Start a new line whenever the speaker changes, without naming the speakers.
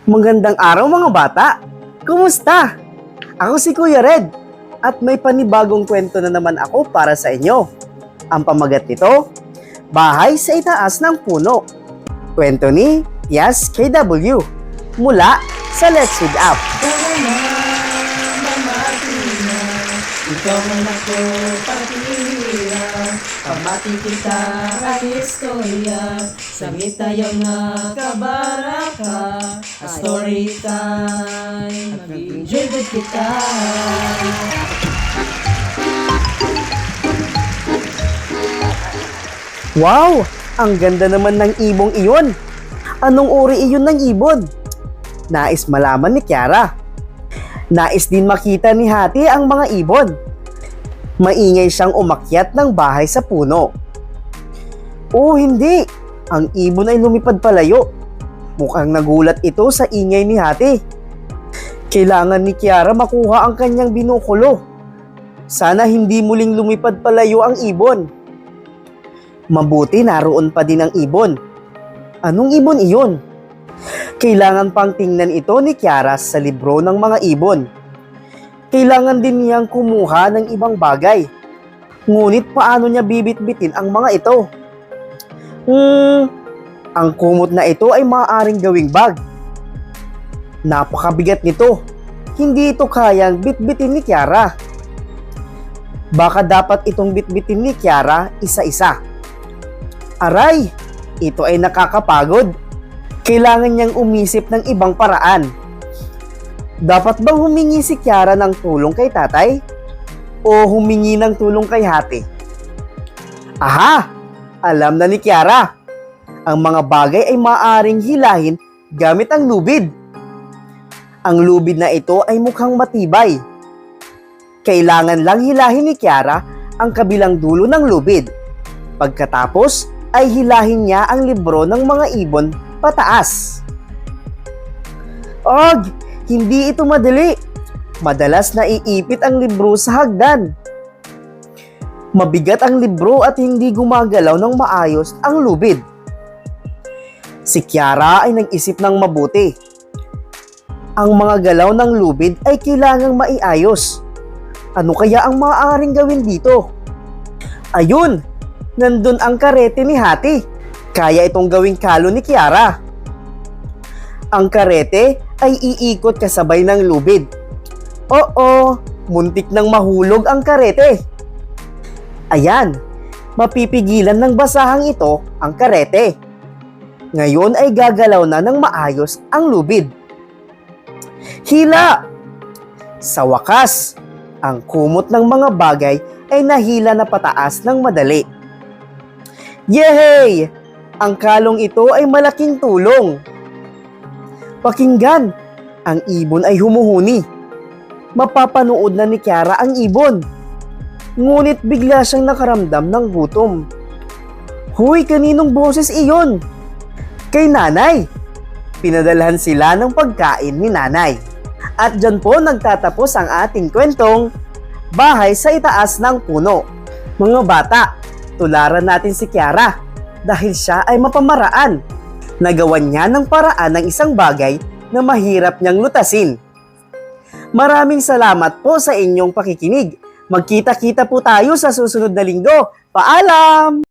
Magandang araw mga bata! Kumusta? Ako si Kuya Red at may panibagong kwento na naman ako para sa inyo. Ang pamagat nito, Bahay sa Itaas ng Puno. Kwento ni Yas KW mula sa Let's Read Up.
Ikaw man ako pagpiliya, pamati kita ay istorya, sangit tayo nga kabaraka, a story time, mag-enjoy with kita.
Wow! Ang ganda naman ng ibong iyon! Anong uri iyon ng ibon? Nais malaman ni Kiara. Nais din makita ni Hati ang mga ibon. Maingay siyang umakyat ng bahay sa puno. Oh, hindi! Ang ibon ay lumipad palayo. Mukhang nagulat ito sa ingay ni Hati. Kailangan ni Kiara makuha ang kanyang binukulo. Sana hindi muling lumipad palayo ang ibon. Mabuti naroon pa din ang ibon. Anong ibon iyon? Kailangan pang tingnan ito ni Kiara sa libro ng mga ibon. Kailangan din niyang kumuha ng ibang bagay. Ngunit paano niya bibitbitin ang mga ito? Ang kumot na ito ay maaaring gawing bag. Napakabigat nito. Hindi ito kayang bitbitin ni Kiara. Baka dapat itong bitbitin ni Kiara isa-isa. Aray! Ito ay nakakapagod. Kailangan niyang umisip ng ibang paraan. Dapat bang humingi si Kiara ng tulong kay tatay? O humingi ng tulong kay Hati? Aha! Alam na ni Kiara. Ang mga bagay ay maaaring hilahin gamit ang lubid. Ang lubid na ito ay mukhang matibay. Kailangan lang hilahin ni Kiara ang kabilang dulo ng lubid. Pagkatapos ay hilahin niya ang libro ng mga ibon pataas. Og, hindi ito madali. Madalas naiipit ang libro sa hagdan. Mabigat ang libro at hindi gumagalaw ng maayos ang lubid. Si Kiara ay nag-isip ng mabuti. Ang mga galaw ng lubid ay kailangang maiayos. Ano kaya ang maaaring gawin dito? Ayun! Nandun ang karete ni Hati. Kaya itong gawing kalo ni Kiara. Ang karete ay iikot kasabay ng lubid. Oo, muntik nang mahulog ang karete. Ayan, mapipigilan ng basahang ito ang karete. Ngayon ay gagalaw na ng maayos ang lubid. Hila! Sa wakas, ang kumot ng mga bagay ay nahila na pataas ng madali. Yehey! Ang kalong ito ay malaking tulong. Pakinggan, ang ibon ay humuhuni. Mapapanood na ni Kiara ang ibon. Ngunit bigla siyang nakaramdam ng gutom. Huy, kaninong boses iyon? Kay nanay. Pinadalhan sila ng pagkain ni nanay. At dyan po nagtatapos ang ating kwentong Bahay sa Itaas ng Puno. Mga bata, tularan natin si Kiara. Dahil siya ay mapamaraan. Nagawan niya ng paraan ng isang bagay na mahirap niyang lutasin. Maraming salamat po sa inyong pakikinig. Magkita-kita po tayo sa susunod na linggo. Paalam!